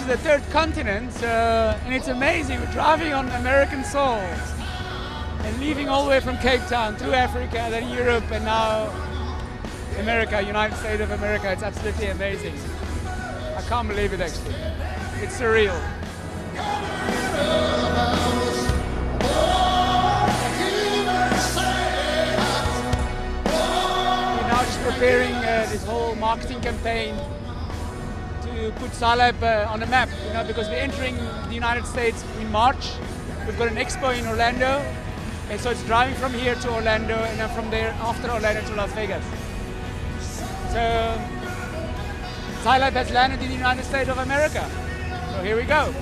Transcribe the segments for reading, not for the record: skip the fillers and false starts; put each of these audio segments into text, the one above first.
is the third continent, and it's amazing. We're driving on American soils and leaving all the way from Cape Town through Africa, then Europe, and now America, United States of America. It's absolutely amazing. I can't believe it, actually. It's surreal. We're now just preparing this whole marketing campaign to put Zailab on the map, because we're entering the United States in March. We've got an expo in Orlando, and so it's driving from here to Orlando, and then from there, after Orlando, to Las Vegas. So Zailab has landed in the United States of America. So here we go.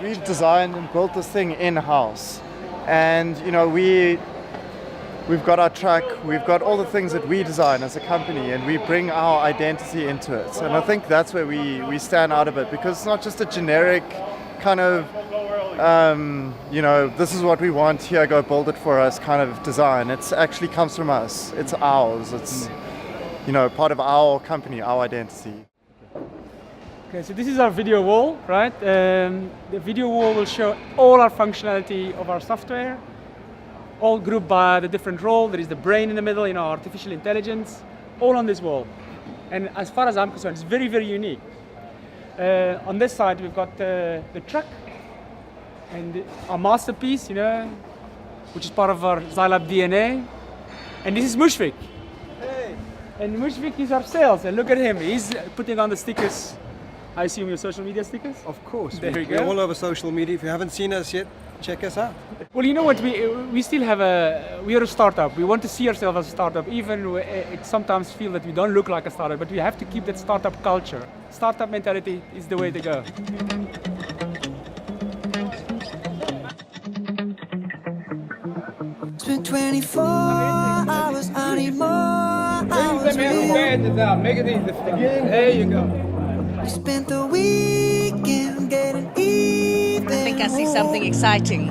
We designed and built this thing in-house, and we've got our truck, we've got all the things that we design as a company, and we bring our identity into it. And I think that's where we stand out a bit, because it's not just a generic kind of this is what we want, here, go build it for us kind of design. It actually comes from us. It's ours. It's part of our company, our identity. Okay, so this is our video wall, right? The video wall will show all our functionality of our software, all grouped by the different role. There is the brain in the middle, artificial intelligence, all on this wall. And as far as I'm concerned, it's very, very unique. On this side, we've got the truck and our masterpiece, which is part of our Zailab DNA. And this is Mushfiq. Hey. And Mushfiq is our sales, and look at him. He's putting on the stickers. I assume your social media stickers? Of course. There we go. We're all over social media. If you haven't seen us yet, check us out. Well, you know what? We still have we are a startup. We want to see ourselves as a startup. Even it sometimes feel that we don't look like a startup, but we have to keep that startup culture. Startup mentality is the way to go. It's been 24 hours, I need more hours. Make it easy. There you go. We spent the weekend getting even. I think I see something exciting.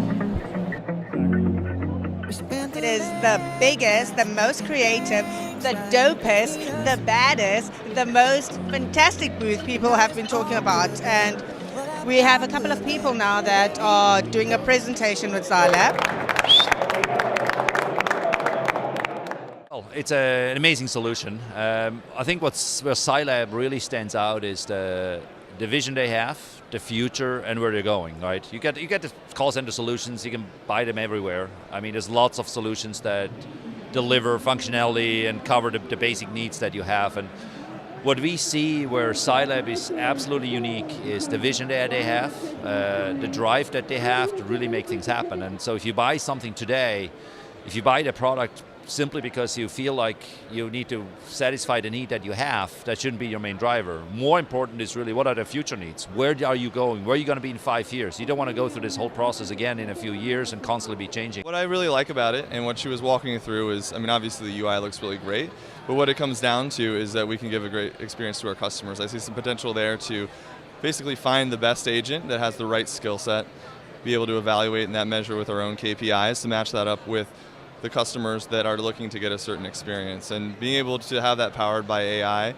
It is the biggest, the most creative, the dopest, the baddest, the most fantastic booth people have been talking about. And we have a couple of people now that are doing a presentation with Zailab. It's an amazing solution. I think where Zailab really stands out is the vision they have, the future, and where they're going. Right? You get the call center solutions. You can buy them everywhere. I mean, there's lots of solutions that deliver functionality and cover the basic needs that you have. And what we see where Zailab is absolutely unique is the vision that they have, the drive that they have to really make things happen. And so, if you buy something today, if you buy the product simply because you feel like you need to satisfy the need that you have, that shouldn't be your main driver. More important is really, what are the future needs? Where are you going? Where are you going to be in 5 years? You don't want to go through this whole process again in a few years and constantly be changing. What I really like about it, and what she was walking through, is, obviously the UI looks really great, but what it comes down to is that we can give a great experience to our customers. I see some potential there to basically find the best agent that has the right skill set, be able to evaluate and that measure with our own KPIs to match that up with the customers that are looking to get a certain experience, and being able to have that powered by AI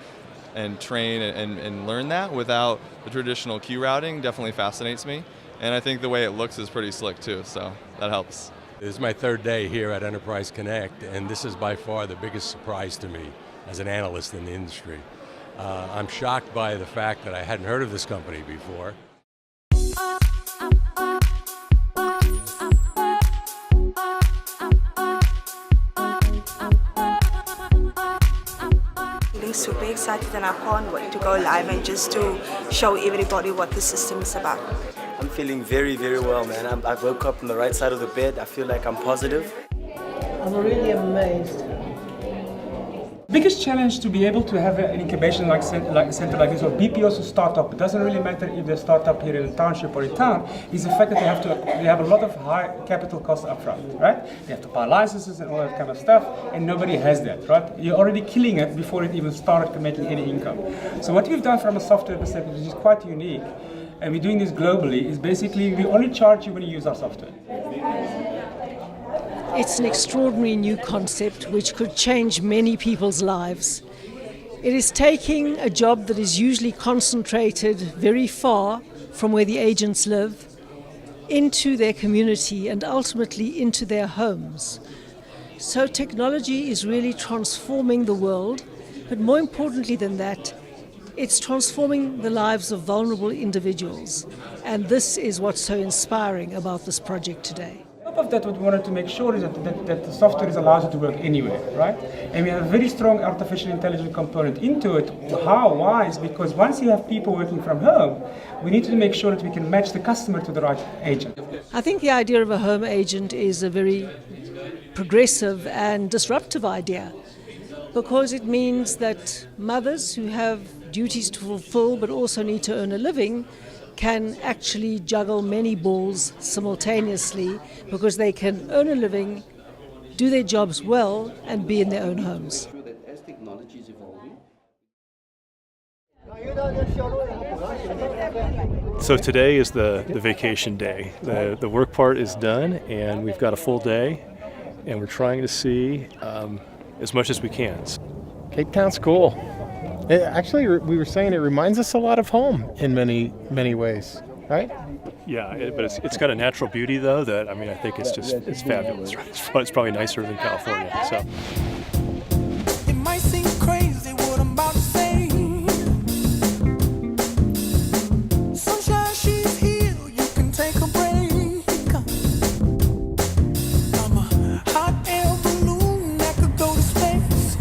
and train and learn that without the traditional key routing definitely fascinates me. And I think the way it looks is pretty slick too, so that helps. This is my third day here at Enterprise Connect, and this is by far the biggest surprise to me as an analyst in the industry. I'm shocked by the fact that I hadn't heard of this company before. Super excited, and I can't wait to go live and just to show everybody what the system is about. I'm feeling very, very well, man. I woke up on the right side of the bed. I feel like I'm positive. I'm really amazed. Biggest challenge to be able to have an incubation center like this, or BP also startup, it doesn't really matter if they're startup here in a township or in town, is the fact that they have a lot of high capital costs upfront, right? They have to buy licenses and all that kind of stuff, and nobody has that, right? You're already killing it before it even started making any income. So what we've done from a software perspective, which is quite unique, and we're doing this globally, is basically we only charge you when you use our software. It's an extraordinary new concept which could change many people's lives. It is taking a job that is usually concentrated very far from where the agents live into their community and ultimately into their homes. So technology is really transforming the world, but more importantly than that, it's transforming the lives of vulnerable individuals. And this is what's so inspiring about this project today. On top of that, what we wanted to make sure is that the software allows you to work anywhere, right? And we have a very strong artificial intelligence component into it. How? Why? Is because once you have people working from home, we need to make sure that we can match the customer to the right agent. I think the idea of a home agent is a very progressive and disruptive idea, because it means that mothers who have duties to fulfill but also need to earn a living can actually juggle many balls simultaneously, because they can earn a living, do their jobs well, and be in their own homes. So today is the vacation day. The work part is done, and we've got a full day, and we're trying to see as much as we can. Cape Town's cool. Actually, we were saying it reminds us a lot of home in many ways, right? Yeah, but it's got a natural beauty though that I think it's fabulous. Right? It's probably nicer than California. So. It might seem crazy what I'm about to say. Sunshine, she's here. You can take a break. I'm a hot air balloon that could go to space.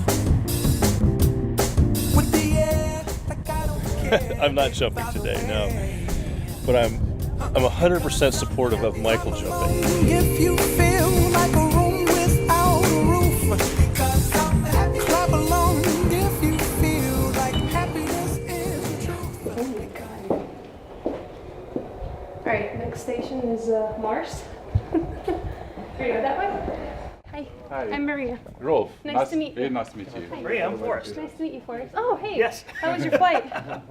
With the air, like I don't care. I'm not jumping today, no. But I'm 100% supportive of Michael jumping. If you feel like a room without a roof, clap along if you feel like happiness is the truth. Oh my god. Alright, next station is Mars. There you go, that way. Hi. Hi. I'm Maria. Rolf. Nice to meet you. Very nice to meet you. Hi. Maria, I'm Forrest. Nice to meet you, Forrest. Oh, hey. Yes. How was your flight?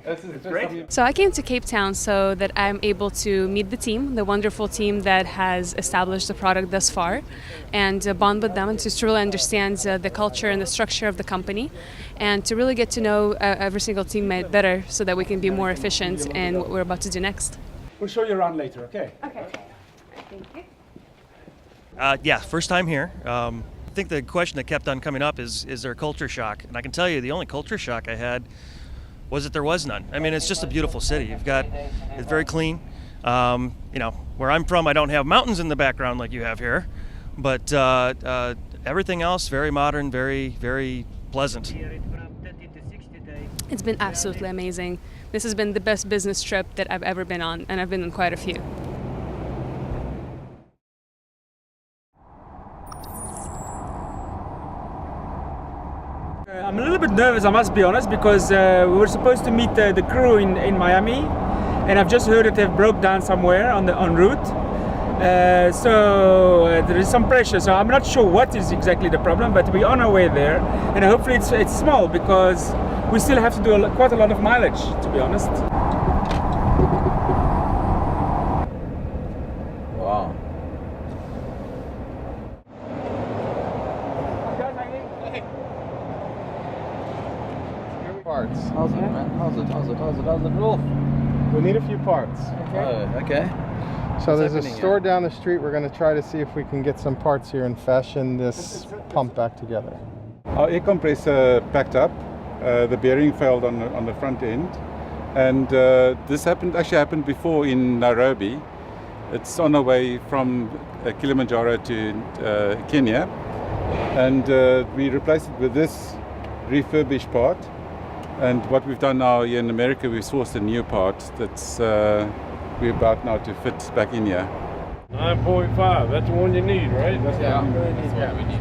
It's great. So I came to Cape Town so that I'm able to meet the team, the wonderful team that has established the product thus far, and bond with them and to really understand the culture and the structure of the company, and to really get to know every single teammate better so that we can be more efficient in what we're about to do next. We'll show you around later, okay? Okay. Thank you. Yeah, first time here. I think the question that kept on coming up is there a culture shock? And I can tell you the only culture shock I had was that there was none. I mean, it's just a beautiful city. It's very clean. Where I'm from, I don't have mountains in the background like you have here, but everything else very modern, very, very pleasant. It's been absolutely amazing. This has been the best business trip that I've ever been on, and I've been on quite a few. I'm a little bit nervous, I must be honest, because we were supposed to meet the crew in Miami, and I've just heard that they've broke down somewhere en route. So there is some pressure. So I'm not sure what is exactly the problem, but we're on our way there, and hopefully it's small because we still have to do quite a lot of mileage, to be honest. Wow. Parts. How's it, man? How's it, Rolf? We need a few parts. Okay. So there's a store down the street. We're going to try to see if we can get some parts here and fashion this pump back together. Our air compressor packed up. The bearing failed on the front end, and this actually happened before in Nairobi. It's on our way from Kilimanjaro to Kenya, and we replaced it with this refurbished part. And what we've done now here in America, we've sourced a new part that's we're about now to fit back in here. 9.5, that's the one you need, right? That's what we need.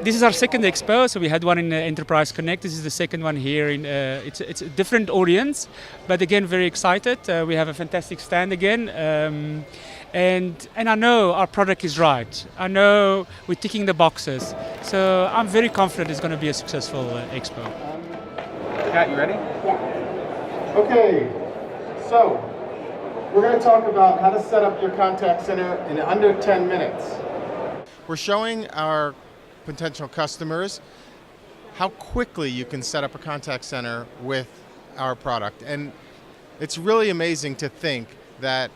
This is our second expo, so we had one in Enterprise Connect. This is the second one here. It's a different audience, but again, very excited. We have a fantastic stand again, and I know our product is right. I know we're ticking the boxes, so I'm very confident it's going to be a successful expo. Kat, you ready? Yeah. Okay, so we're going to talk about how to set up your contact center in under 10 minutes. We're showing our potential customers how quickly you can set up a contact center with our product. And it's really amazing to think that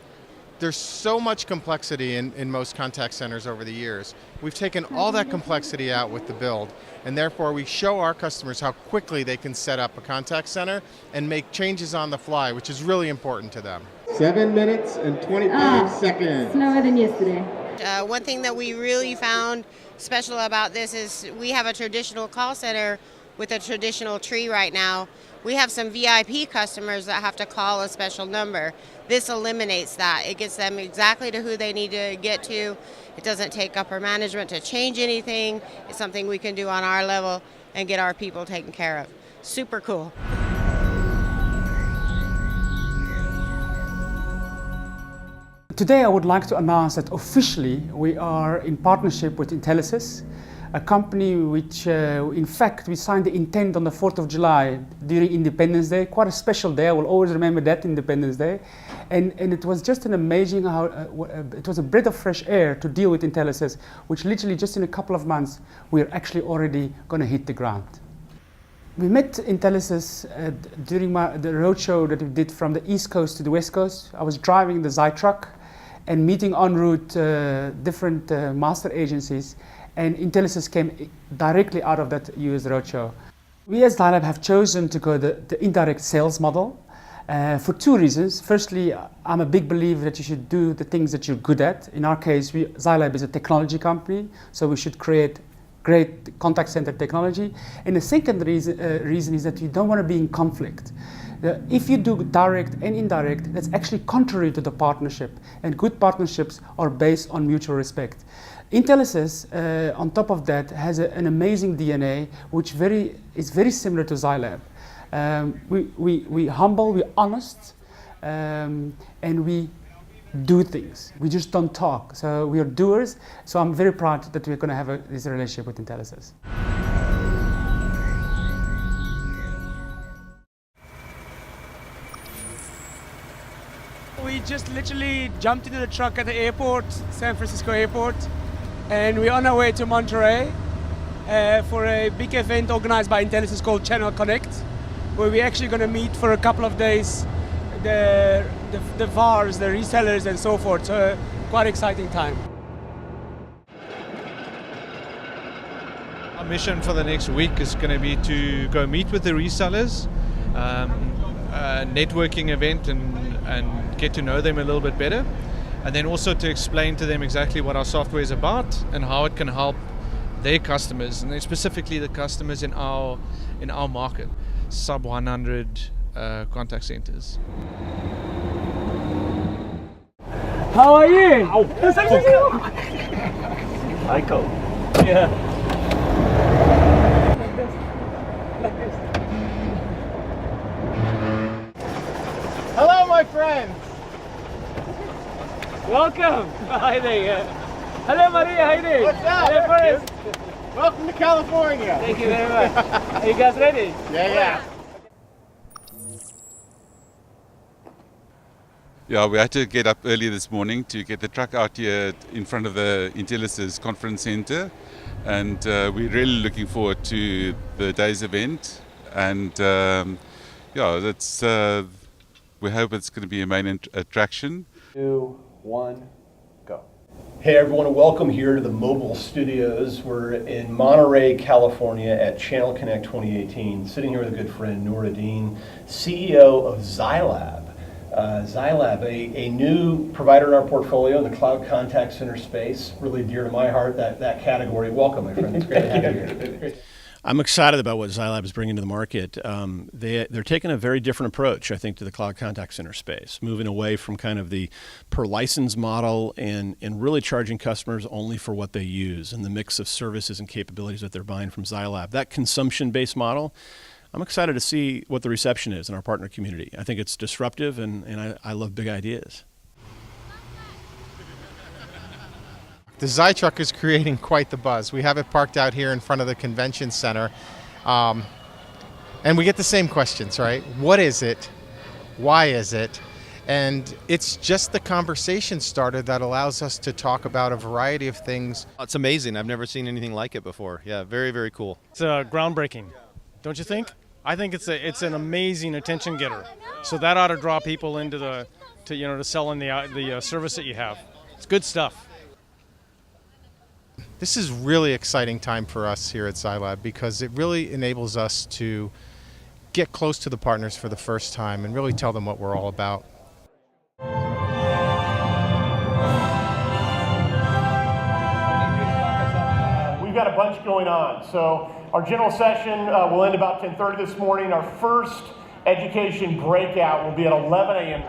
there's so much complexity in most contact centers over the years. We've taken all that complexity out with the build, and therefore we show our customers how quickly they can set up a contact center and make changes on the fly, which is really important to them. 7 minutes and 25 seconds. Slower than yesterday. One thing that we really found special about this is we have a traditional call center with a traditional tree right now. We have some VIP customers that have to call a special number. This eliminates that. It gets them exactly to who they need to get to. It doesn't take upper management to change anything. It's something we can do on our level and get our people taken care of. Super cool. Today I would like to announce that officially we are in partnership with Intelisys, a company which in fact we signed the intent on the 4th of July during Independence Day, quite a special day. I will always remember that Independence Day. And it was just an amazing, it was a breath of fresh air to deal with Intelisys, which literally just in a couple of months we're actually already going to hit the ground. We met Intelisys during the roadshow that we did from the East Coast to the West Coast. I was driving the Zai truck and meeting en route different master agencies, and Intelisys came directly out of that US roadshow. We as Zailab have chosen to go the indirect sales model for two reasons. Firstly, I'm a big believer that you should do the things that you're good at. In our case, Zailab is a technology company, so we should create great contact center technology. And the second reason is that you don't want to be in conflict. If you do direct and indirect, that's actually contrary to the partnership. And good partnerships are based on mutual respect. Intelisys, on top of that, has an amazing DNA, which is very similar to Zailab. We're humble, we're honest, and we do things. We just don't talk. So we are doers. So I'm very proud that we're going to have this relationship with Intelisys. We just literally jumped into the truck at the airport, San Francisco airport, and we're on our way to Monterey for a big event organized by Intelisys called Channel Connect, where we're actually going to meet for a couple of days the VARs, the resellers and so forth. So quite exciting time. Our mission for the next week is going to be to go meet with the resellers, a networking event and get to know them a little bit better, and then also to explain to them exactly what our software is about and how it can help their customers, and then specifically the customers in our market, sub 100 contact centers. How are you? Michael. Yeah. Hello, my friends. Welcome. Hi there. Hello, Maria. How you doing? What's up? Hello, Forrest. Welcome to California. Thank you very much. Are you guys ready? Yeah. Yeah, we had to get up early this morning to get the truck out here in front of the Intelisys conference center, and we're really looking forward to the day's event. And yeah, that's we hope it's going to be a main attraction. 2, 1, go. Hey everyone, and welcome here to the mobile studios. We're in Monterey, California at Channel Connect 2018. Sitting here with a good friend, Nuruddin, CEO of Zailab. Zailab, a new provider in our portfolio in the cloud contact center space, really dear to my heart, that category. Welcome, my friend. It's great to have you here. I'm excited about what Zailab is bringing to the market. They're taking a very different approach, I think, to the cloud contact center space, moving away from kind of the per license model and really charging customers only for what they use and the mix of services and capabilities that they're buying from Zailab. That consumption-based model, I'm excited to see what the reception is in our partner community. I think it's disruptive, and I love big ideas. The Zai truck is creating quite the buzz. We have it parked out here in front of the convention center. And we get the same questions, right? What is it? Why is it? And it's just the conversation starter that allows us to talk about a variety of things. It's amazing. I've never seen anything like it before. Yeah, very, very cool. It's groundbreaking, don't you think? I think it's an amazing attention getter. So that ought to draw people into to selling the service that you have. It's good stuff. This is really exciting time for us here at Zailab because it really enables us to get close to the partners for the first time and really tell them what we're all about. We've got a bunch going on. So our general session will end about 10:30 this morning. Our first education breakout will be at 11 a.m.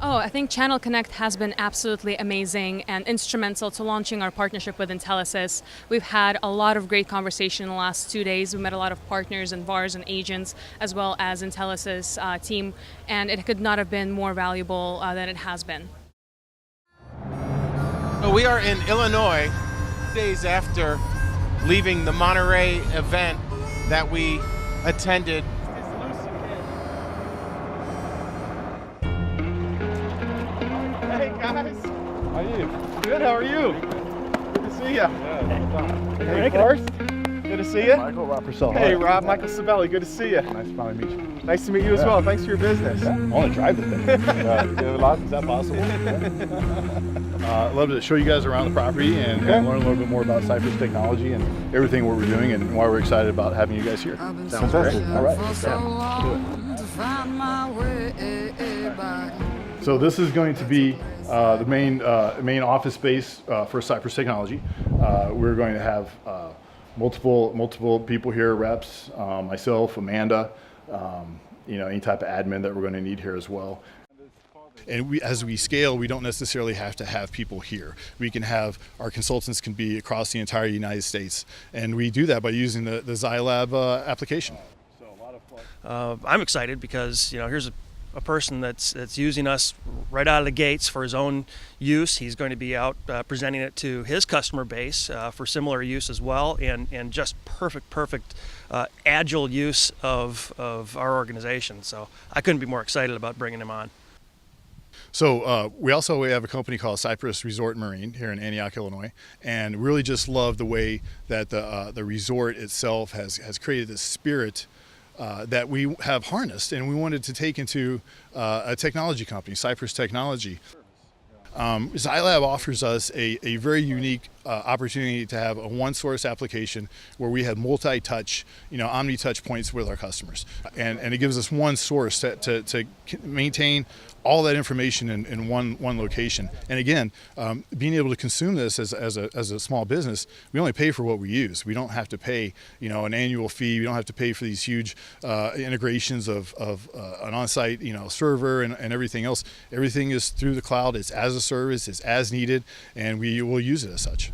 Oh, I think Channel Connect has been absolutely amazing and instrumental to launching our partnership with Intelisys. We've had a lot of great conversation in the last 2 days. We met a lot of partners and VARs and agents, as well as Intelisys team, and it could not have been more valuable than it has been. We are in Illinois, days after leaving the Monterey event that we attended. Hey guys, how are you? Good, how are you? Good to see you. Hey, first. Good to see you. Michael, Rob Purcell. Hey Rob, Michael Sabelli, good to see you. Nice to finally meet you. Nice to meet you as well. Thanks for your business. I want to drive the thing. You have a lot? Is that possible? I'd love to show you guys around the property and learn a little bit more about Cypress technology and everything what we're doing and why we're excited about having you guys here. Sounds great. All right. So this is going to be the main office space for Cypress Technology. We're going to have multiple people here, reps, myself, Amanda, any type of admin that we're going to need here as well. And as we scale, we don't necessarily have to have people here. We can have our consultants can be across the entire United States, and we do that by using the Zailab application. I'm excited because here's a person that's using us right out of the gates for his own use. He's going to be out presenting it to his customer base for similar use as well, and just perfect agile use of our organization. So I couldn't be more excited about bringing him on. So we have a company called Cypress Resort Marine here in Antioch, Illinois, and really just love the way that the resort itself has created this spirit that we have harnessed, and we wanted to take into a technology company, Cypress Technology. Zailab offers us a very unique opportunity to have a one-source application where we have multi-touch, omni-touch points with our customers, and it gives us one source to maintain all that information in one location. And again, being able to consume this as a small business, we only pay for what we use. We don't have to pay an annual fee. We don't have to pay for these huge integrations of an on-site server and everything else. Everything is through the cloud. It's as a service. It's as needed, and we will use it as such.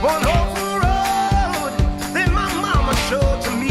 One whole road that my mama showed to me.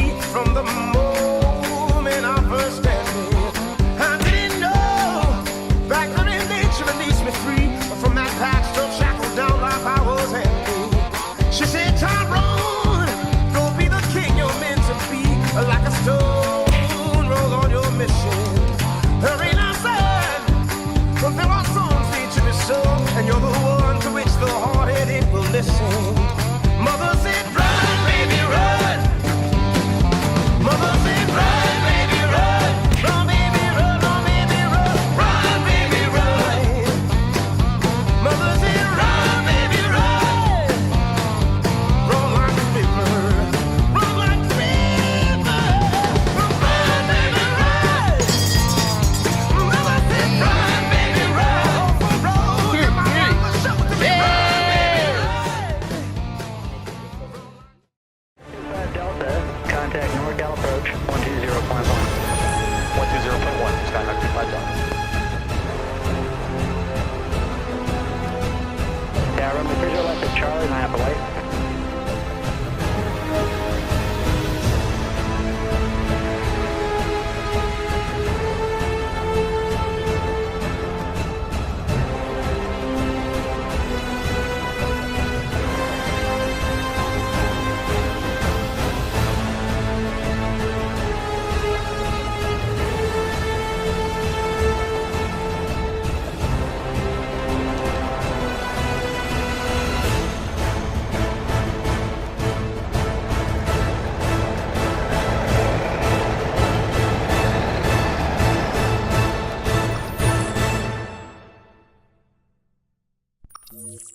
ZaiNews.